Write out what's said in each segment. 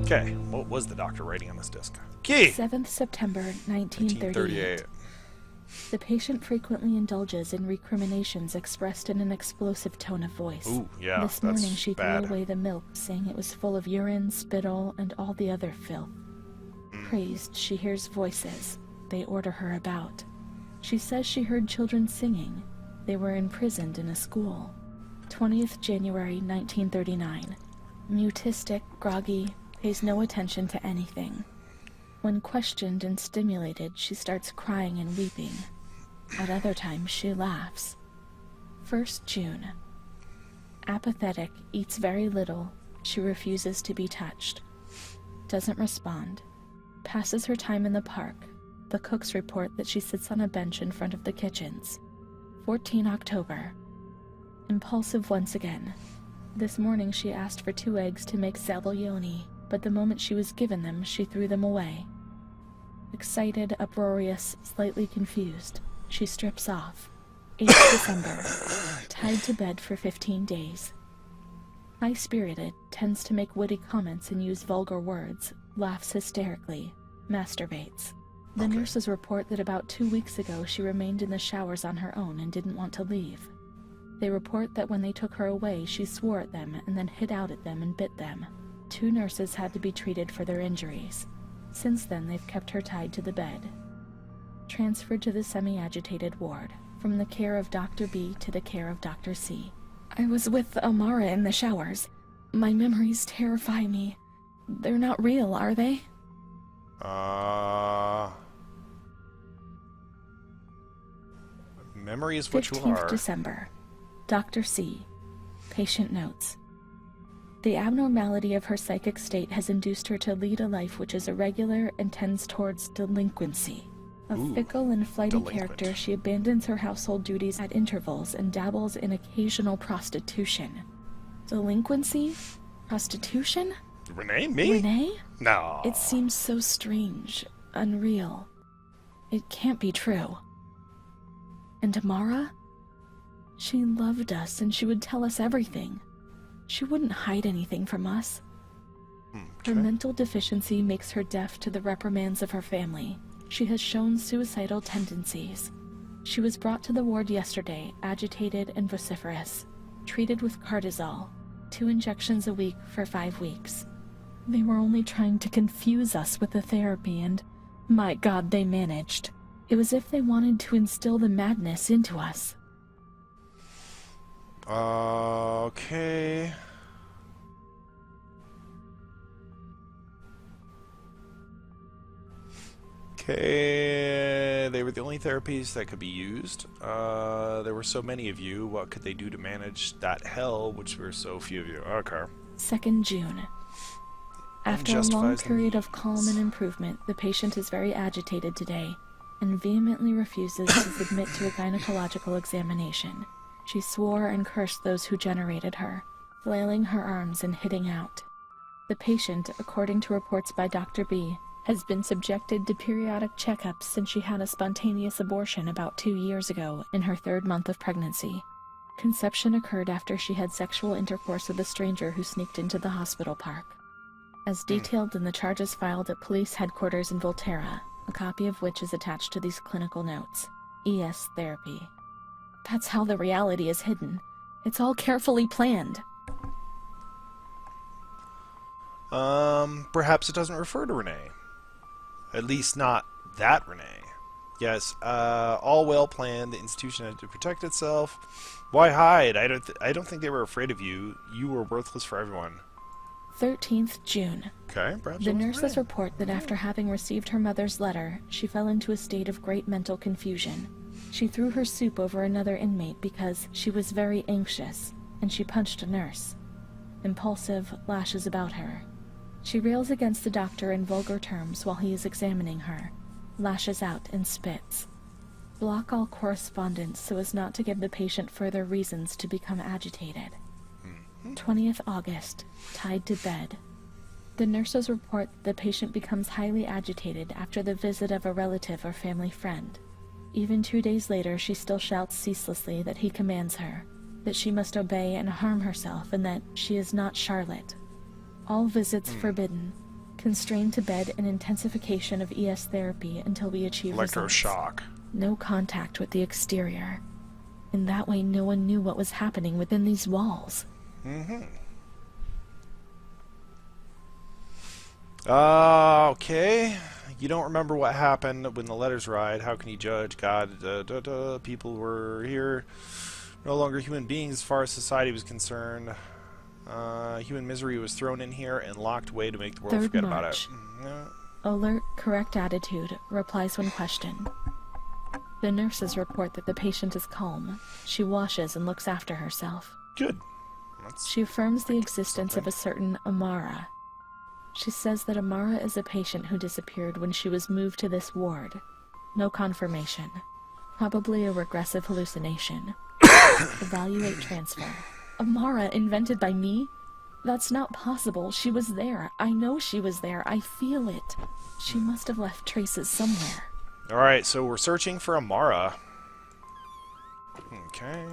Okay, what was the doctor writing on this disc? Key! 7th September 1938. The patient frequently indulges in recriminations expressed in an explosive tone of voice. Ooh, yeah, This morning that's she bad. threw away the milk, saying it was full of urine, spittle, and all the other filth. Crazed, she hears voices. They order her about. She says she heard children singing. They were imprisoned in a school. 20th January 1939. Mutistic, groggy, pays no attention to anything. When questioned and stimulated, she starts crying and weeping. At other times, she laughs. 1st June. Apathetic, eats very little. She refuses to be touched. Doesn't respond. Passes her time in the park. The cooks report that she sits on a bench in front of the kitchens. 14 October. Impulsive once again. This morning she asked for 2 eggs to make sabaglioni, but the moment she was given them, she threw them away. Excited, uproarious, slightly confused, she strips off. 8th December. Tied to bed for 15 days. High-spirited, tends to make witty comments and use vulgar words, laughs hysterically, masturbates. The nurses report that about 2 weeks ago she remained in the showers on her own and didn't want to leave. They report that when they took her away, she swore at them and then hit out at them and bit them. 2 nurses had to be treated for their injuries. Since then, they've kept her tied to the bed. Transferred to the semi-agitated ward, from the care of Dr. B to the care of Dr. C. I was with Amara in the showers. My memories terrify me. They're not real, are they? Memory is what you 15th are. December. Dr. C. Patient notes. The abnormality of her psychic state has induced her to lead a life which is irregular and tends towards delinquency. A fickle and flighty character, she abandons her household duties at intervals and dabbles in occasional prostitution. Delinquency? Prostitution? Renee? Me? Renee? No. It seems so strange, unreal. It can't be true. And Amara? She loved us and she would tell us everything. She wouldn't hide anything from us. Her mental deficiency makes her deaf to the reprimands of her family. She has shown suicidal tendencies. She was brought to the ward yesterday, agitated and vociferous, treated with cortisol, 2 injections a week for 5 weeks. They were only trying to confuse us with the therapy and, my God, they managed. It was as if they wanted to instill the madness into us. Okay. Okay, they were the only therapies that could be used. There were so many of you. What could they do to manage that hell, which were so few of you? Okay. 2nd June. After a long period of calm and improvement, the patient is very agitated today and vehemently refuses to submit to a gynecological examination. She swore and cursed those who generated her, flailing her arms and hitting out. The patient, according to reports by Dr. B, has been subjected to periodic checkups since she had a spontaneous abortion about 2 years ago in her 3rd month of pregnancy. Conception occurred after she had sexual intercourse with a stranger who sneaked into the hospital park. As detailed in the charges filed at police headquarters in Volterra, a copy of which is attached to these clinical notes. ES therapy. That's how the reality is hidden. It's all carefully planned. Perhaps it doesn't refer to Renee. At least not that Renee. Yes, all well planned. The institution had to protect itself. Why hide? I don't think they were afraid of you. You were worthless for everyone. 13th June. Okay, perhaps The nurses report that after having received her mother's letter, she fell into a state of great mental confusion. She threw her soup over another inmate because she was very anxious, and she punched a nurse. Impulsive, lashes about her. She rails against the doctor in vulgar terms while he is examining her, lashes out and spits. Block all correspondence so as not to give the patient further reasons to become agitated. 20th August, tied to bed. The nurses report the patient becomes highly agitated after the visit of a relative or family friend. Even 2 days later, she still shouts ceaselessly that he commands her, that she must obey and harm herself, and that she is not Charlotte. All visits forbidden. Constrained to bed and intensification of ES therapy until we achieve results. Electroshock. No contact with the exterior. In that way, no one knew what was happening within these walls. Okay. You don't remember what happened when the letters ride. How can you judge? God, people were here. No longer human beings as far as society was concerned. Human misery was thrown in here and locked away to make the world 3rd forget March. about it. Alert, correct attitude, replies when questioned. The nurses report that the patient is calm. She washes and looks after herself. Good. She affirms the existence of a certain Amara. She says that Amara is a patient who disappeared when she was moved to this ward. No confirmation. Probably a regressive hallucination. Evaluate transfer. Amara invented by me? That's not possible. She was there. I know she was there. I feel it. She must have left traces somewhere. Alright, so we're searching for Amara. Okay.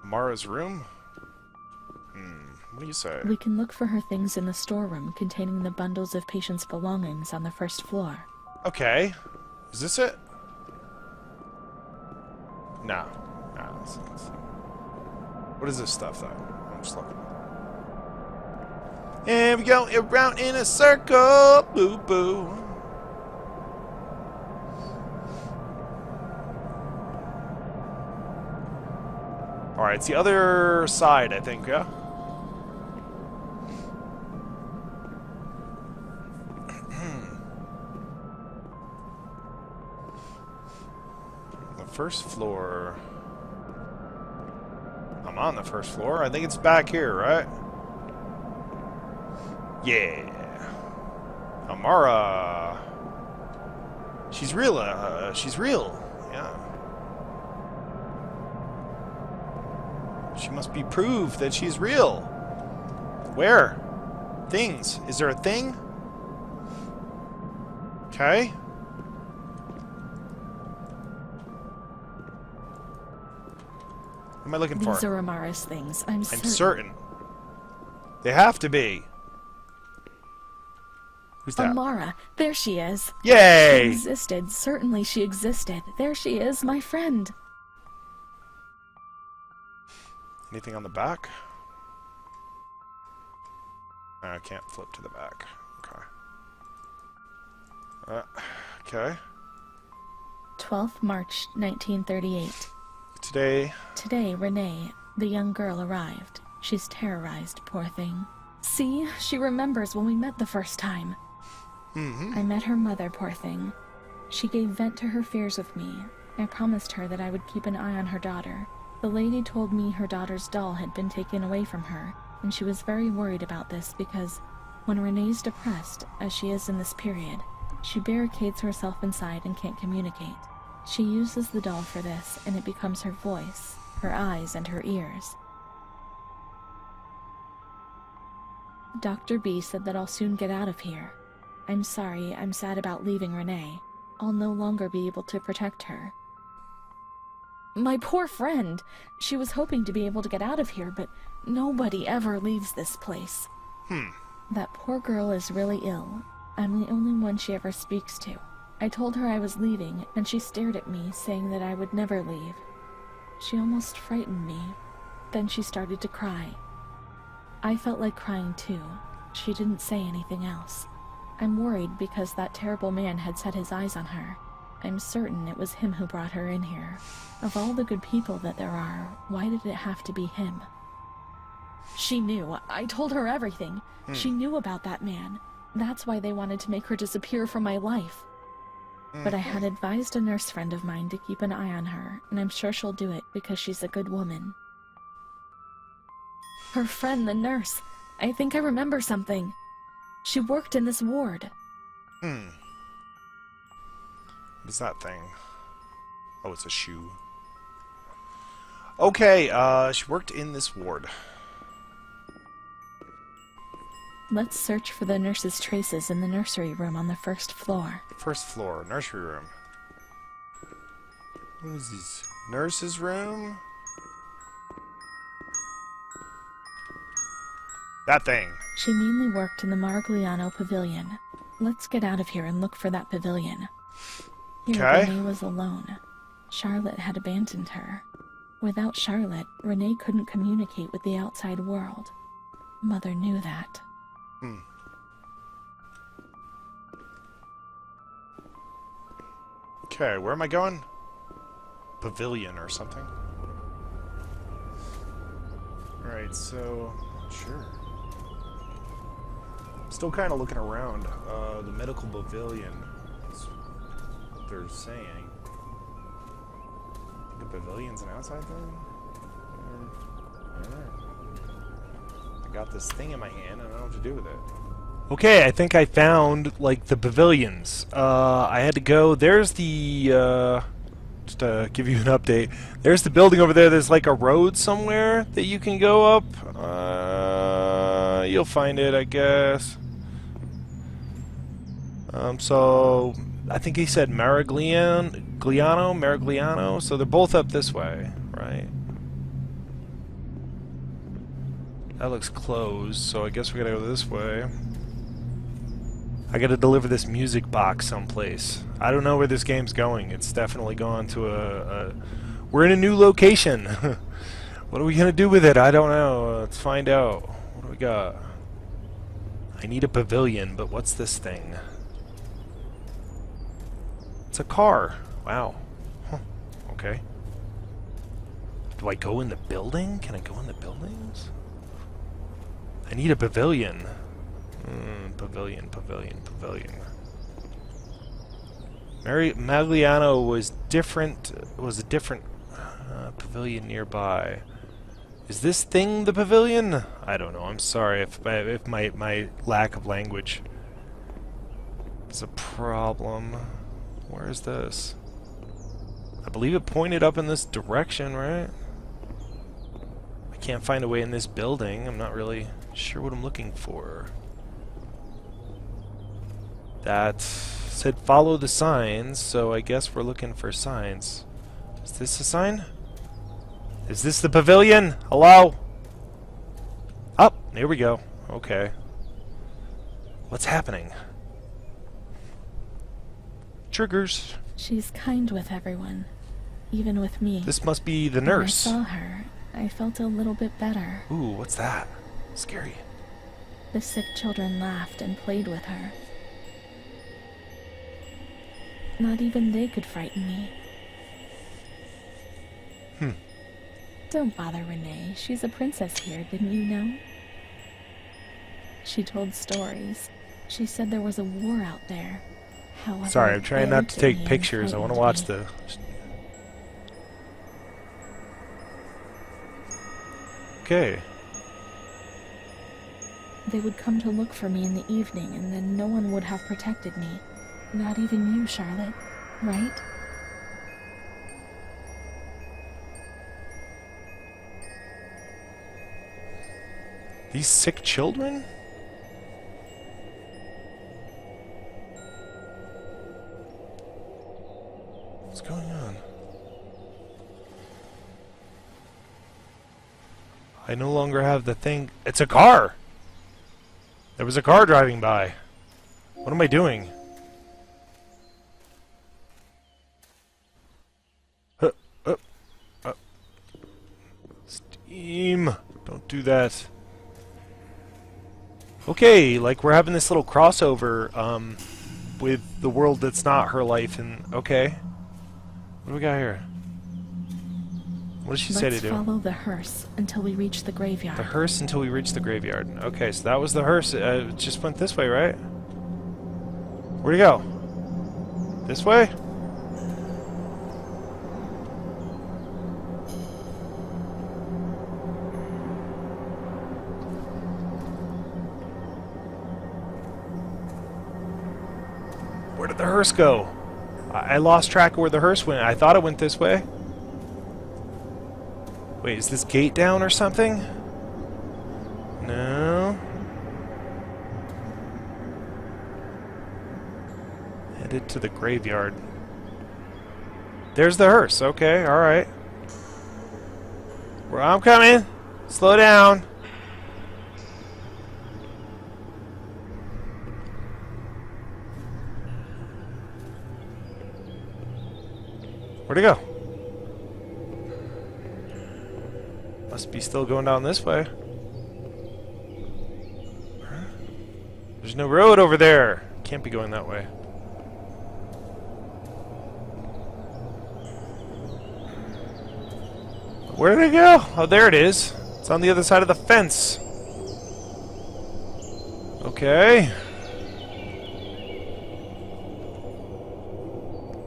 Amara's room? What do you say? We can look for her things in the storeroom containing the bundles of patients' belongings on the 1st floor. Okay. Is this it? No. What is this stuff, though? I'm just looking. And we go around in a circle. Boo boo. Alright, it's the other side, I think, yeah? The 1st floor. I'm on the 1st floor. I think it's back here, right? Yeah. Amara. She's real. She's real. Yeah. She must be proved that she's real. Where? Things. Is there a thing? Okay. What am I looking for? These are Amara's things. I'm certain. They have to be. Who's that? Amara. There she is. Yay! She existed. Certainly she existed. There she is, my friend. Anything on the back? I can't flip to the back. Okay. Okay. 12th March, 1938. Today, Renee, the young girl, arrived. She's terrorized, poor thing. See? She remembers when we met the first time. I met her mother, poor thing. She gave vent to her fears with me. I promised her that I would keep an eye on her daughter. The lady told me her daughter's doll had been taken away from her, and she was very worried about this because when Renee's depressed, as she is in this period, she barricades herself inside and can't communicate. She uses the doll for this, and it becomes her voice, her eyes, and her ears. Dr. B said that I'll soon get out of here. I'm sorry, I'm sad about leaving Renee. I'll no longer be able to protect her. My poor friend! She was hoping to be able to get out of here, but nobody ever leaves this place. That poor girl is really ill. I'm the only one she ever speaks to. I told her I was leaving, and she stared at me, saying that I would never leave. She almost frightened me. Then she started to cry. I felt like crying too. She didn't say anything else. I'm worried because that terrible man had set his eyes on her. I'm certain it was him who brought her in here. Of all the good people that there are, why did it have to be him? She knew. I told her everything. She knew about that man. That's why they wanted to make her disappear from my life. But I had advised a nurse friend of mine to keep an eye on her, and I'm sure she'll do it because she's a good woman. Her friend, the nurse. I think I remember something. She worked in this ward. What is that thing? Oh, it's a shoe. Okay, she worked in this ward. Let's search for the nurse's traces in the nursery room on the 1st floor. 1st floor, nursery room. What is this? Nurse's room? That thing. She mainly worked in the Marigliano Pavilion. Let's get out of here and look for that pavilion. Here, Okay. Renee was alone. Charlotte had abandoned her. Without Charlotte, Renee couldn't communicate with the outside world. Mother knew that. Okay, where am I going? Pavilion or something. Alright, so... Sure. Still kind of looking around. The medical pavilion. That's what they're saying. The pavilion's an outside thing? I don't know. I got this thing in my hand and I don't know what to do with it. Okay, I think I found, like, the pavilions. I had to go... There's the, just to give you an update. There's the building over there. There's, like, a road somewhere that you can go up. You'll find it, I guess. So... I think he said Marigliano, so they're both up this way, right? That looks closed, so I guess we gotta go this way. I gotta deliver this music box someplace. I don't know where this game's going. It's definitely gone to a... We're in a new location! What are we gonna do with it? I don't know. Let's find out. What do we got? I need a pavilion, but what's this thing? It's a car. Wow. Huh. Okay. Do I go in the building? Can I go in the buildings? I need a pavilion. Pavilion. Magliano was a different pavilion nearby. Is this thing the pavilion? I don't know. I'm sorry if my lack of language is a problem. Where is this? I believe it pointed up in this direction, right? I can't find a way in this building. I'm not really sure what I'm looking for. That said follow the signs, so I guess we're looking for signs. Is this a sign? Is this the pavilion? Hello? Oh, here we go. Okay. What's happening? Triggers. She's kind with everyone, even with me. This must be the When I nurse. saw her, I felt a little bit better. Ooh, what's that? Scary. The sick children laughed and played with her. Not even they could frighten me. Don't bother Renee. She's a princess here, didn't you know? She told stories. She said there was a war out there. However, Sorry, I'm trying they not looked to at take me and pictures. I want to frightened watch me. the... Okay. They would come to look for me in the evening, and then no one would have protected me. Not even you, Charlotte. Right? These sick children? What's going on? I no longer have the thing. It's a car! There was a car driving by. What am I doing? Steam! Don't do that. Okay, like we're having this little crossover with the world that's not her life, and okay. What do we got here? What did she say to do? Let's follow the hearse until we reach the graveyard. The hearse until we reach the graveyard. Okay, so that was the hearse. It just went this way, right? Where'd it go? This way? Where did the hearse go? I lost track of where the hearse went. I thought it went this way. Wait, is this gate down or something? No. Headed to the graveyard. There's the hearse. Okay, alright. I'm coming. Slow down. Where'd it go? Must be still going down this way. There's no road over there. Can't be going that way. Where did it go? Oh, there it is. It's on the other side of the fence. Okay.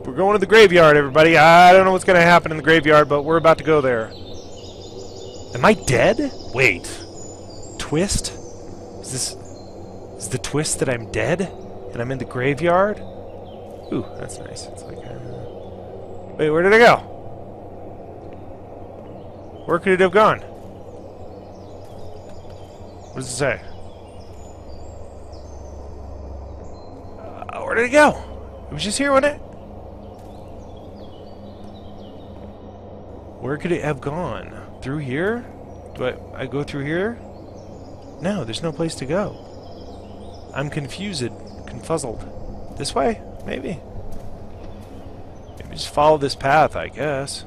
We're going to the graveyard, everybody. I don't know what's going to happen in the graveyard, but we're about to go there. Am I dead? Wait. Twist? Is the twist that I'm dead? And I'm in the graveyard? Ooh, that's nice. It's like, wait, where did it go? Where could it have gone? What does it say? Where did it go? It was just here, wasn't it? Where could it have gone? Through here? Do I go through here? No, there's no place to go. I'm confused, confuzzled. This way? Maybe. Maybe just follow this path, I guess.